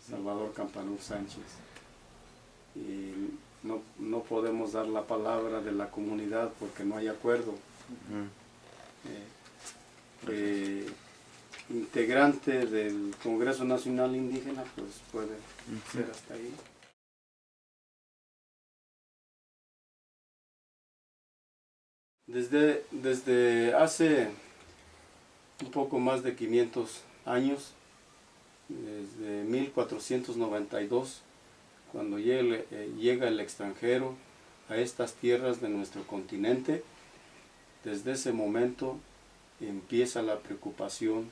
Salvador Campanur Sánchez. Y no podemos dar la palabra de la comunidad porque no hay acuerdo. Integrante del Congreso Nacional Indígena, pues puede ser hasta ahí. Desde hace un poco más de 500 años, desde 1492, cuando llega el extranjero a estas tierras de nuestro continente, desde ese momento empieza la preocupación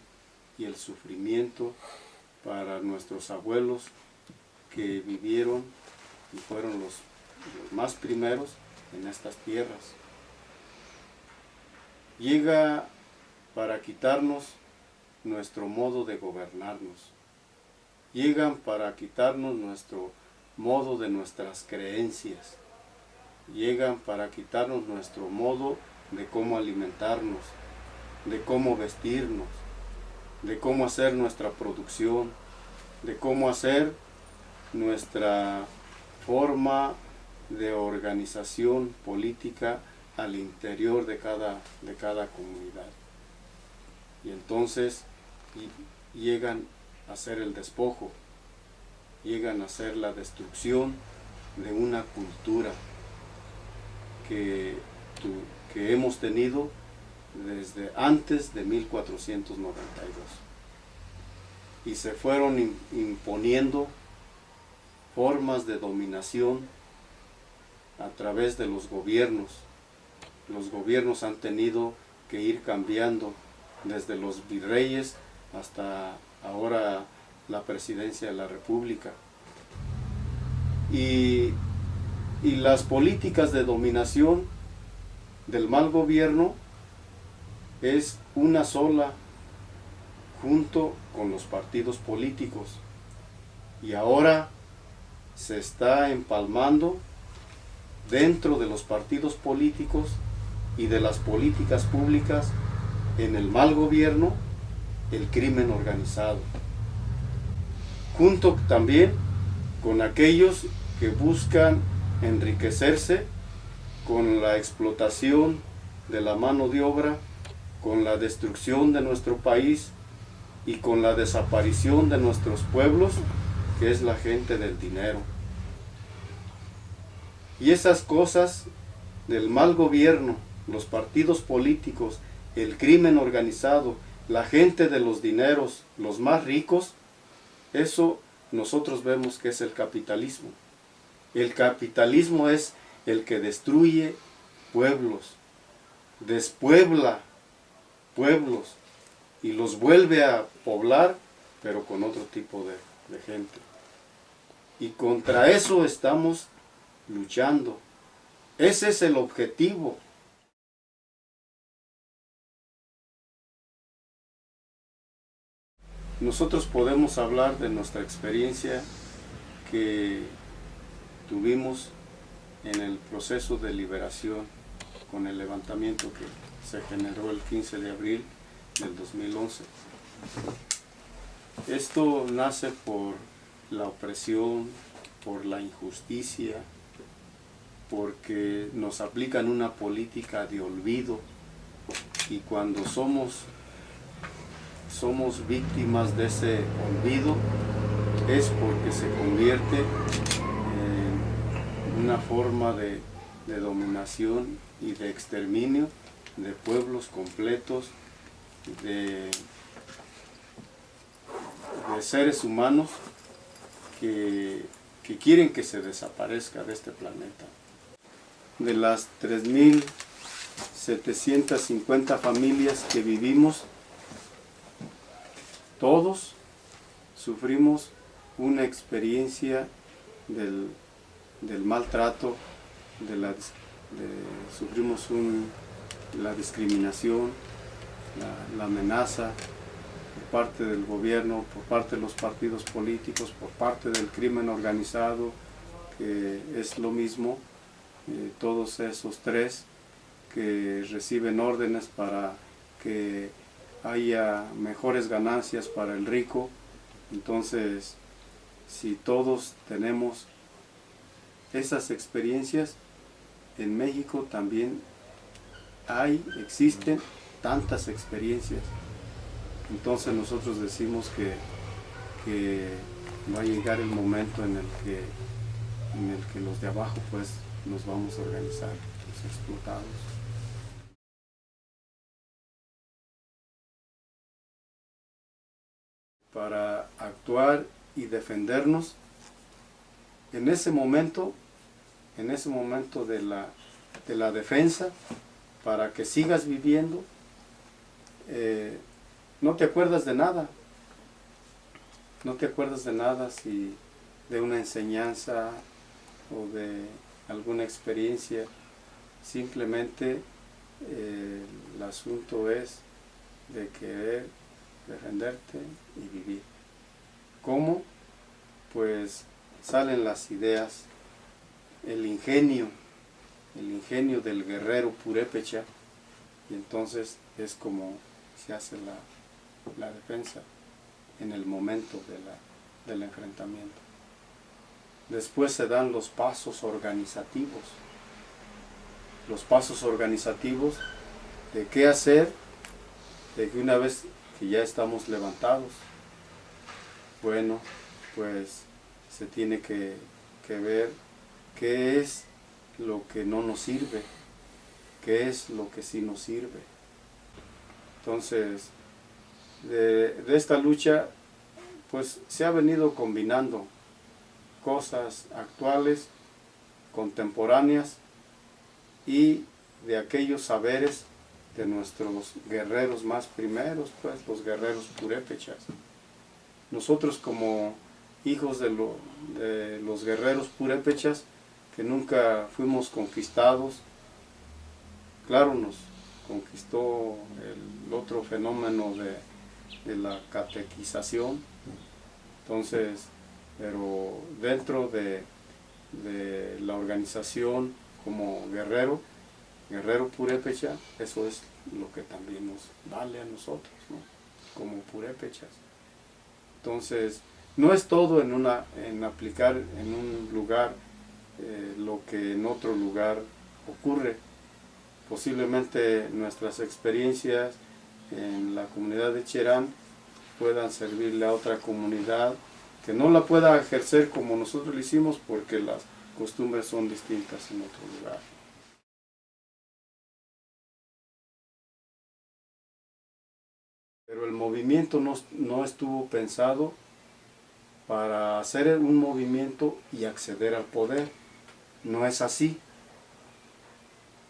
y el sufrimiento para nuestros abuelos que vivieron y fueron los más primeros en estas tierras. Llega para quitarnos nuestro modo de gobernarnos. Llegan para quitarnos nuestro modo de nuestras creencias. Llegan para quitarnos nuestro modo de cómo alimentarnos, de cómo vestirnos, de cómo hacer nuestra producción, de cómo hacer nuestra forma de organización política al interior de cada comunidad. Y entonces llegan a hacer el despojo, llegan a hacer la destrucción de una cultura que hemos tenido desde antes de 1492. Y se fueron imponiendo formas de dominación a través de los gobiernos. Los gobiernos han tenido que ir cambiando desde los virreyes hasta ahora la presidencia de la República. Y las políticas de dominación del mal gobierno es una sola junto con los partidos políticos. Y ahora se está empalmando dentro de los partidos políticos y de las políticas públicas en el mal gobierno, el crimen organizado, junto también con aquellos que buscan enriquecerse con la explotación de la mano de obra, con la destrucción de nuestro país y con la desaparición de nuestros pueblos, que es la gente del dinero. Y esas cosas del mal gobierno, los partidos políticos, el crimen organizado, la gente de los dineros, los más ricos, eso nosotros vemos que es el capitalismo. El capitalismo es el que destruye pueblos, despuebla pueblos y los vuelve a poblar, pero con otro tipo de gente. Y contra eso estamos luchando. Ese es el objetivo. Nosotros podemos hablar de nuestra experiencia que tuvimos en el proceso de liberación con el levantamiento que se generó el 15 de abril del 2011. Esto nace por la opresión, por la injusticia, porque nos aplican una política de olvido, y cuando somos víctimas de ese olvido es porque se convierte en una forma de dominación y de exterminio de pueblos completos, de seres humanos que quieren que se desaparezca de este planeta. De las 3.750 familias que vivimos, todos sufrimos una experiencia del maltrato, sufrimos la discriminación, la amenaza por parte del gobierno, por parte de los partidos políticos, por parte del crimen organizado, que es lo mismo, todos esos tres que reciben órdenes para que haya mejores ganancias para el rico. Entonces si todos tenemos esas experiencias, en México también existen tantas experiencias. Entonces nosotros decimos que va a llegar el momento en el que los de abajo pues nos vamos a organizar, los explotados. Para actuar y defendernos en ese momento de la defensa, para que sigas viviendo, no te acuerdas de nada, si de una enseñanza o de alguna experiencia. Simplemente el asunto es de querer defenderte y vivir. ¿Cómo? Pues salen las ideas, el ingenio del guerrero purépecha, y entonces es como se hace la defensa en el momento del enfrentamiento. Después se dan los pasos organizativos. Los pasos organizativos de qué hacer, de que una vez que ya estamos levantados, bueno, pues se tiene que ver qué es lo que no nos sirve, qué es lo que sí nos sirve. Entonces, de esta lucha, pues se ha venido combinando cosas actuales, contemporáneas, y de aquellos saberes de nuestros guerreros más primeros, pues los guerreros purépechas. Nosotros como hijos de los guerreros purépechas, que nunca fuimos conquistados, claro, nos conquistó el otro fenómeno de la catequización. Entonces, pero dentro de la organización como guerrero purépecha, eso es lo que también nos vale a nosotros, ¿no? Como purépechas. Entonces, no es todo en aplicar en un lugar lo que en otro lugar ocurre. Posiblemente nuestras experiencias en la comunidad de Cherán puedan servirle a otra comunidad que no la pueda ejercer como nosotros lo hicimos, porque las costumbres son distintas en otro lugar. Pero el movimiento no estuvo pensado para hacer un movimiento y acceder al poder. No es así.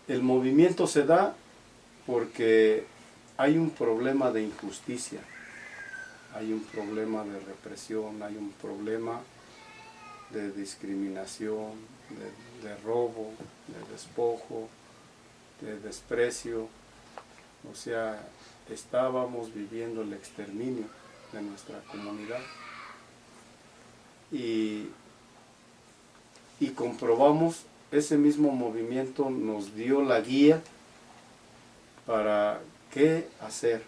El movimiento se da porque hay un problema de injusticia, hay un problema de represión, hay un problema de discriminación, de robo, de despojo, de desprecio. O sea, estábamos viviendo el exterminio de nuestra comunidad. Y comprobamos, ese mismo movimiento nos dio la guía para qué hacer.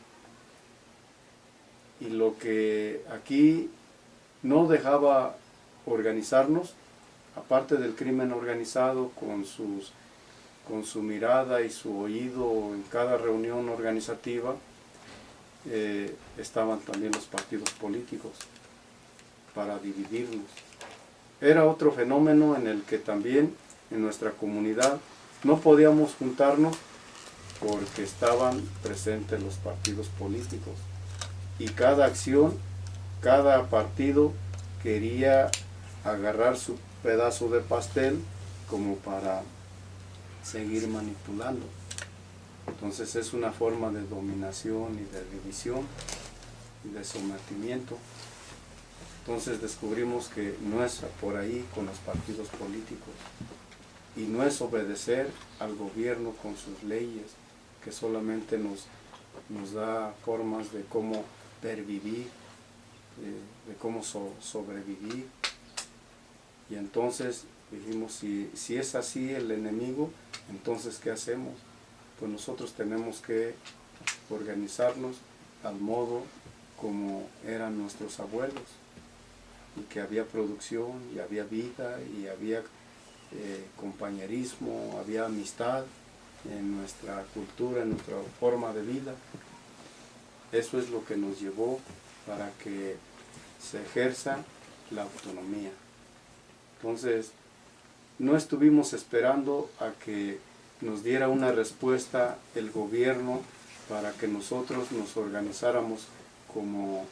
Y lo que aquí no dejaba organizarnos, aparte del crimen organizado con su mirada y su oído en cada reunión organizativa, estaban también los partidos políticos para dividirnos. Era otro fenómeno en el que también en nuestra comunidad no podíamos juntarnos porque estaban presentes los partidos políticos, y cada acción, cada partido quería agarrar su pedazo de pastel como para seguir manipulando. Entonces es una forma de dominación y de división y de sometimiento. Entonces descubrimos que no es por ahí con los partidos políticos, y no es obedecer al gobierno con sus leyes, que solamente nos da formas de cómo pervivir, de cómo sobrevivir. Y entonces dijimos, si es así el enemigo, entonces ¿qué hacemos? Pues nosotros tenemos que organizarnos al modo como eran nuestros abuelos. y que había producción, y había vida, y había compañerismo, había amistad en nuestra cultura, en nuestra forma de vida. Eso es lo que nos llevó para que se ejerza la autonomía. Entonces, no estuvimos esperando a que nos diera una respuesta el gobierno para que nosotros nos organizáramos como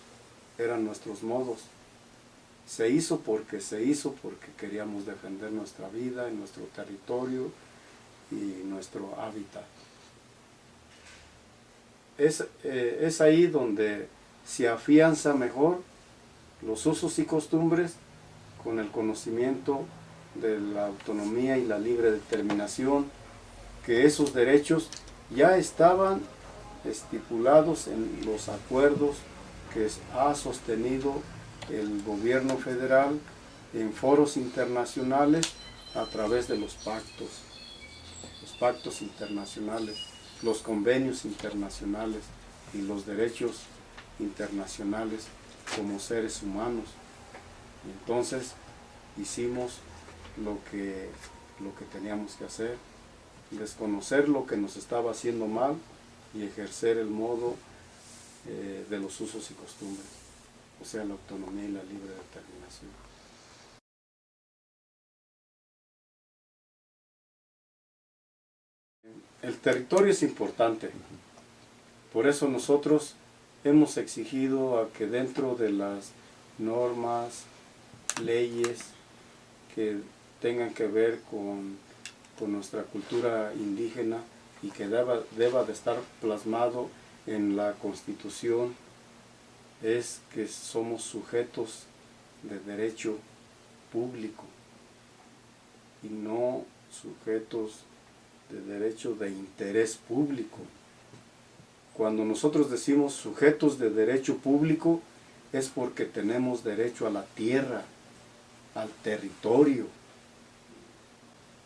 eran nuestros modos. Se hizo porque queríamos defender nuestra vida, nuestro territorio y nuestro hábitat. Es ahí donde se afianza mejor los usos y costumbres con el conocimiento de la autonomía y la libre determinación, que esos derechos ya estaban estipulados en los acuerdos que ha sostenido el gobierno federal en foros internacionales a través de los pactos internacionales, los convenios internacionales y los derechos internacionales como seres humanos. Entonces hicimos lo que teníamos que hacer, desconocer lo que nos estaba haciendo mal y ejercer el modo de los usos y costumbres, o sea, la autonomía y la libre determinación. El territorio es importante, por eso nosotros hemos exigido a que dentro de las normas, leyes que tengan que ver con nuestra cultura indígena y que deba de estar plasmado en la Constitución, es que somos sujetos de derecho público y no sujetos de derecho de interés público. Cuando nosotros decimos sujetos de derecho público, es porque tenemos derecho a la tierra, al territorio.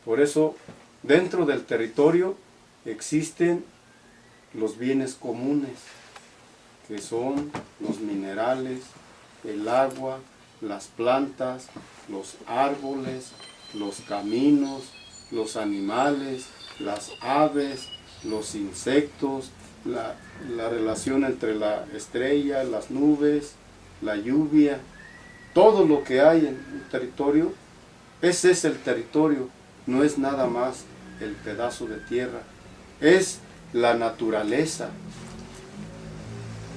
Por eso, dentro del territorio existen los bienes comunes, que son los minerales, el agua, las plantas, los árboles, los caminos, los animales, las aves, los insectos, la relación entre la estrella, las nubes, la lluvia, todo lo que hay en el territorio, ese es el territorio, no es nada más el pedazo de tierra, es la naturaleza.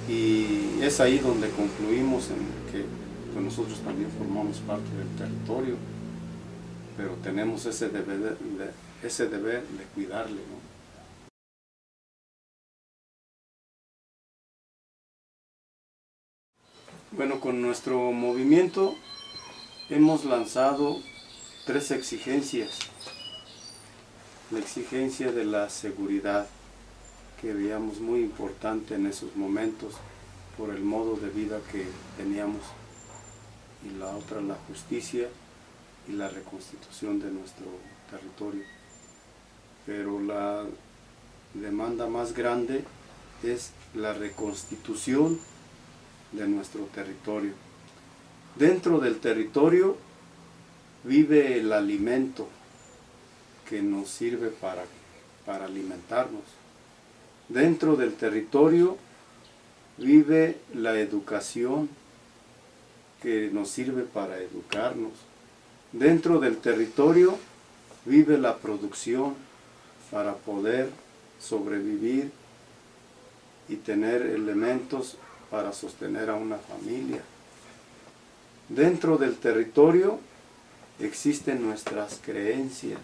Y es ahí donde concluimos en que pues, nosotros también formamos parte del territorio, pero tenemos ese deber de cuidarle, ¿no? Bueno, con nuestro movimiento hemos lanzado 3 exigencias. La exigencia de la seguridad, que veíamos muy importante en esos momentos por el modo de vida que teníamos, y la otra, la justicia y la reconstitución de nuestro territorio. Pero la demanda más grande es la reconstitución de nuestro territorio. Dentro del territorio vive el alimento que nos sirve para alimentarnos. Dentro del territorio vive la educación que nos sirve para educarnos. Dentro del territorio vive la producción para poder sobrevivir y tener elementos para sostener a una familia. Dentro del territorio existen nuestras creencias,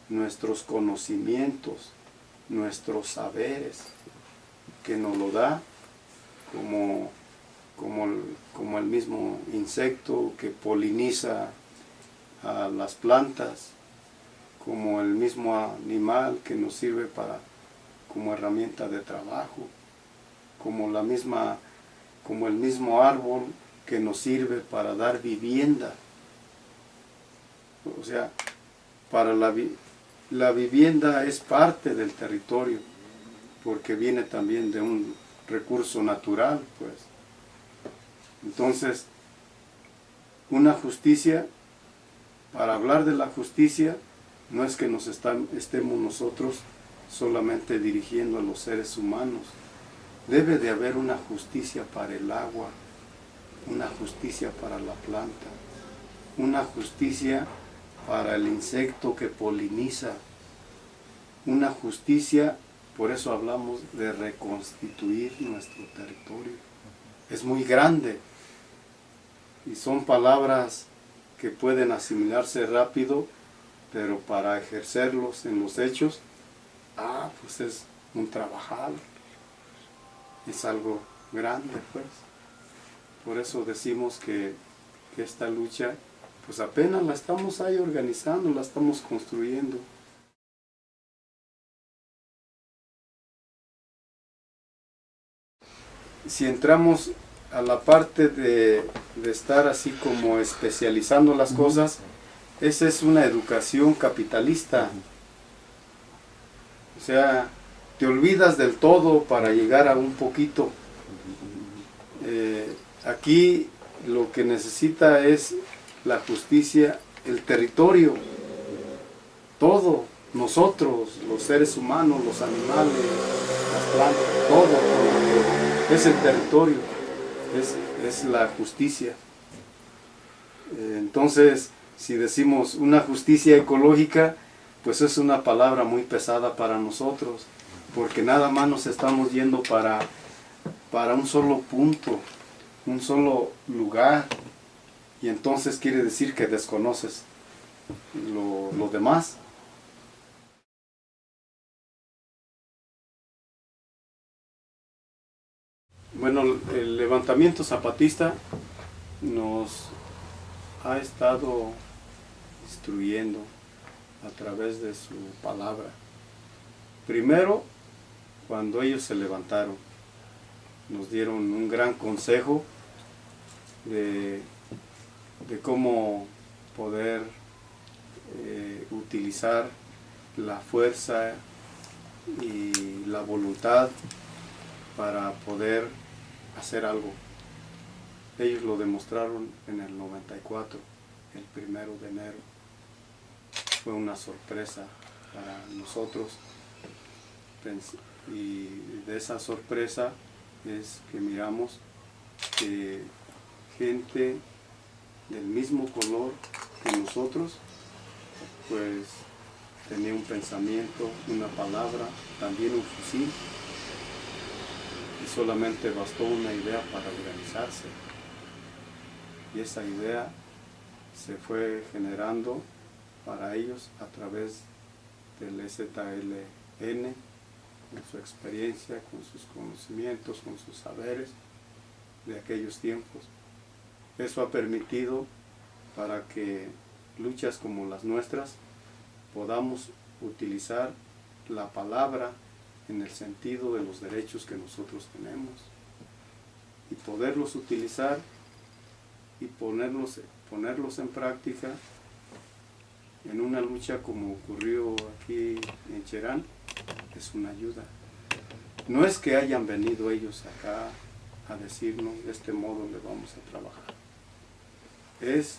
nuestros conocimientos, nuestros saberes, que nos lo da como el mismo insecto que poliniza a las plantas, como el mismo animal que nos sirve como herramienta de trabajo, como el mismo árbol que nos sirve para dar vivienda. O sea, para la vivienda es parte del territorio, porque viene también de un recurso natural, pues. Entonces, Una justicia, para hablar de la justicia, no es que estemos nosotros solamente dirigiendo a los seres humanos. Debe de haber una justicia para el agua, una justicia para la planta, una justicia para el insecto que poliniza, una justicia, por eso hablamos de reconstituir nuestro territorio. Es muy grande y son palabras que pueden asimilarse rápido, pero para ejercerlos en los hechos, pues es un trabajal, es algo grande, pues. Por eso decimos que esta lucha, pues apenas la estamos ahí organizando, la estamos construyendo. Si entramos a la parte de estar así como especializando las cosas, esa es una educación capitalista. O sea, te olvidas del todo para llegar a un poquito. Aquí lo que necesita es la justicia, el territorio, todo, nosotros, los seres humanos, los animales, las plantas, todo, es el territorio, es la justicia. Entonces, si decimos una justicia ecológica, pues es una palabra muy pesada para nosotros, porque nada más nos estamos yendo para un solo punto, un solo lugar, y entonces quiere decir que desconoces lo demás. Bueno, el levantamiento zapatista nos ha estado instruyendo a través de su palabra. Primero, cuando ellos se levantaron, nos dieron un gran consejo de cómo poder utilizar la fuerza y la voluntad para poder hacer algo. Ellos lo demostraron en el 94, el 1 de enero. Fue una sorpresa para nosotros, y de esa sorpresa es que miramos que gente del mismo color que nosotros, pues tenía un pensamiento, una palabra, también un fusil, y solamente bastó una idea para organizarse. Y esa idea se fue generando para ellos a través del EZLN, con su experiencia, con sus conocimientos, con sus saberes de aquellos tiempos. Eso ha permitido para que luchas como las nuestras podamos utilizar la palabra en el sentido de los derechos que nosotros tenemos y poderlos utilizar y ponerlos en práctica en una lucha como ocurrió aquí en Cherán. Es una ayuda. No es que hayan venido ellos acá a decirnos de este modo le vamos a trabajar. Es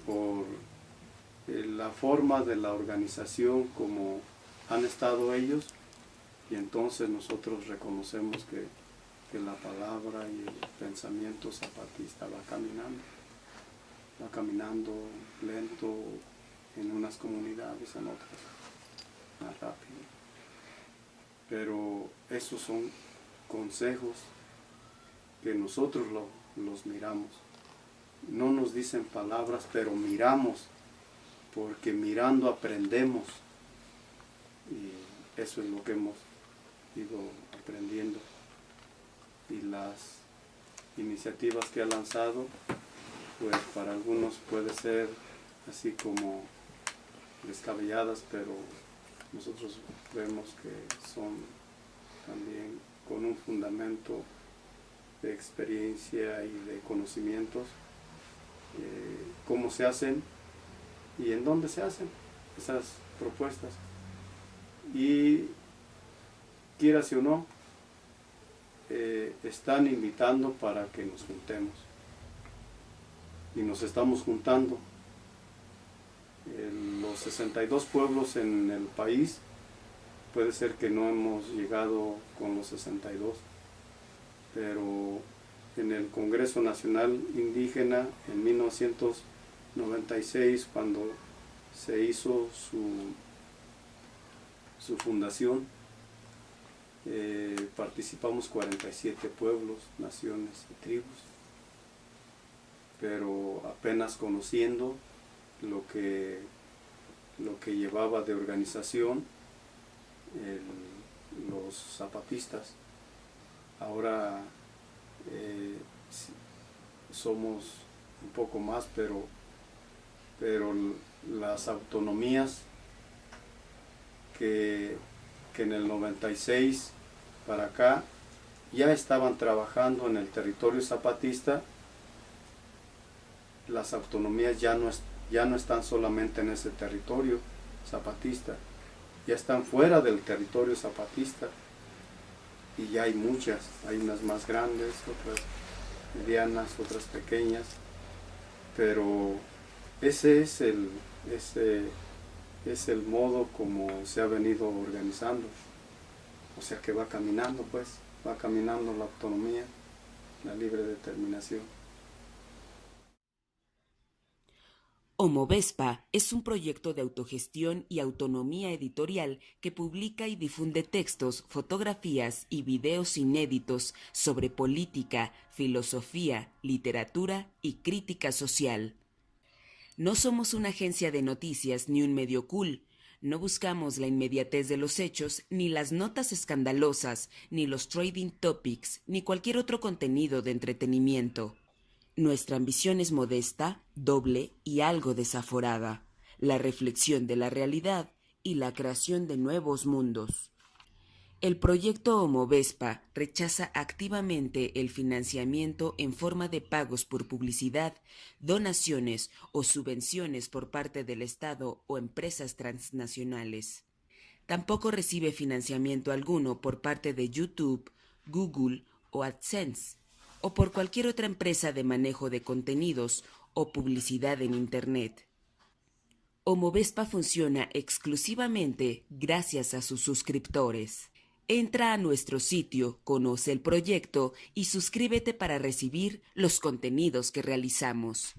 por la forma de la organización como han estado ellos, y entonces nosotros reconocemos que la palabra y el pensamiento zapatista va caminando lento en unas comunidades, en otras más rápido. Pero esos son consejos que nosotros los miramos. No nos dicen palabras, pero miramos, porque mirando aprendemos, y eso es lo que hemos ido aprendiendo. Y las iniciativas que ha lanzado, pues para algunos puede ser así como descabelladas, pero nosotros vemos que son también con un fundamento de experiencia y de conocimientos, cómo se hacen y en dónde se hacen esas propuestas. Y quieras o no, están invitando para que nos juntemos. y nos estamos juntando. Los 62 pueblos en el país, puede ser que no hemos llegado con los 62, pero en el Congreso Nacional Indígena en 1996, cuando se hizo su fundación, participamos 47 pueblos, naciones y tribus, pero apenas conociendo lo que llevaba de organización los zapatistas. Ahora somos un poco más, pero las autonomías que en el 96 para acá ya estaban trabajando en el territorio zapatista, las autonomías ya no están solamente en ese territorio zapatista, ya están fuera del territorio zapatista, y ya hay muchas, hay unas más grandes, otras medianas, otras pequeñas, pero ese es el modo como se ha venido organizando. O sea que va caminando, pues, va caminando la autonomía, la libre determinación. Homovespa es un proyecto de autogestión y autonomía editorial que publica y difunde textos, fotografías y videos inéditos sobre política, filosofía, literatura y crítica social. No somos una agencia de noticias ni un medio cool. No buscamos la inmediatez de los hechos, ni las notas escandalosas, ni los trading topics, ni cualquier otro contenido de entretenimiento. Nuestra ambición es modesta, doble y algo desaforada: la reflexión de la realidad y la creación de nuevos mundos. El proyecto Homovespa rechaza activamente el financiamiento en forma de pagos por publicidad, donaciones o subvenciones por parte del Estado o empresas transnacionales. Tampoco recibe financiamiento alguno por parte de YouTube, Google o AdSense, o por cualquier otra empresa de manejo de contenidos o publicidad en Internet. Homovespa funciona exclusivamente gracias a sus suscriptores. Entra a nuestro sitio, conoce el proyecto y suscríbete para recibir los contenidos que realizamos.